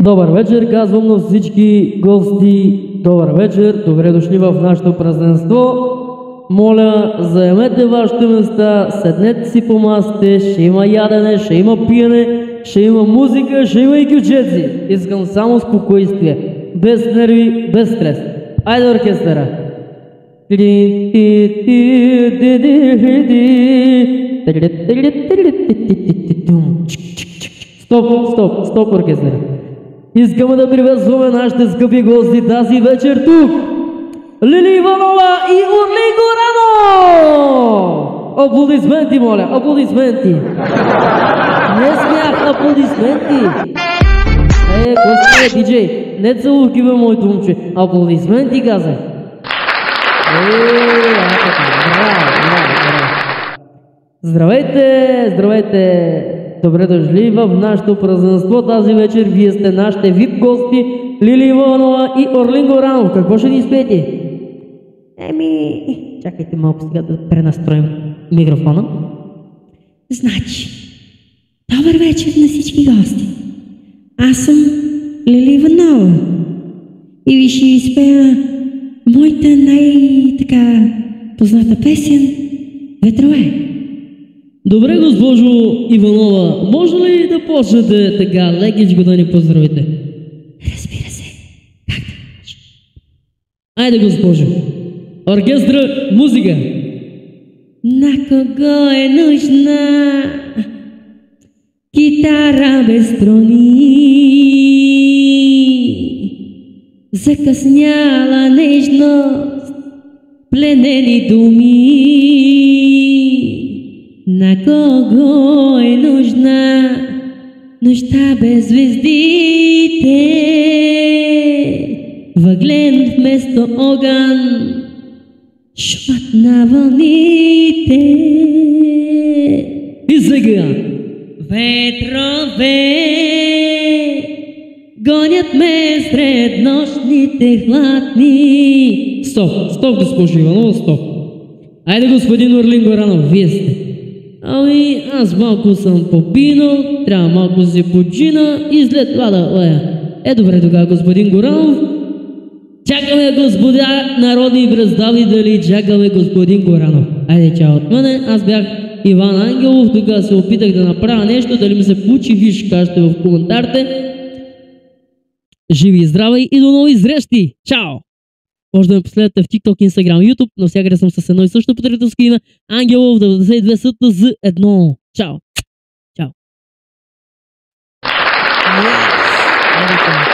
Добър вечер, казвам на всички гости. Добър вечер, добре дошли в нашето празненство. Моля, заемете вашите места, седнете си по масите, ще има ядене, ще има пиене, ще има музика, ще има и кючеци. Искам само спокойствие, без нерви, без стрес. Айде оркестъра! Стоп оркестъра! Искаме да приветстваме нашите скъпи гости тази вечер тук! Лили Иванова и Орли Горанов! Аплодисменти, моля, аплодисменти! Не смях, аплодисменти! Кой сте, диджей? Не целувки, бе, моето момче. Аплодисменти, казах. Здравейте, здравейте! Добре дошли в нашето празненство тази вечер. Вие сте нашите VIP гости Лили Иванова и Орлин Горанов. Какво ще ни спеете? Чакайте малко сега да пренастроим микрофона. Значи, добър вечер на всички гости. Аз съм Лили Иванова и ви ще изпея моята най-така позната песен "Ветрове". Добре, госпожо Иванова, може ли да почнете така лекичко да ни поздравите? Разбира се, как да може? Айде, госпожо. Оркестър, музика! На кого е нужна китара без струни? Закъсняла нежност, пленени думи. На кого е нужна нощта без звездите? Въглен вместо огън, шумът на вълните. И сега! Ветрове гонят ме сред нощните хладни. Стоп, госпожо Иванова, стоп. Айде, господин Орлин Горанов, вие сте. Ами, аз малко съм попинал, трябва малко да се почина и след това да лая. Добре тогава, господин Горанов. Чакаме господа народни представители, чакаме господин Горанов. Айде, чао от мене, аз бях Иван Ангелов, тогава се опитах да направя нещо, дали ми се получи, виж, кажете в коментарите. Живи и здрави и до нови срещи! Чао! Може да ме последвате в TikTok, Instagram, YouTube, навсякъде съм с едно и също потребителско име Ангелов 92 СТЗ1. Чао! Чао! Yes.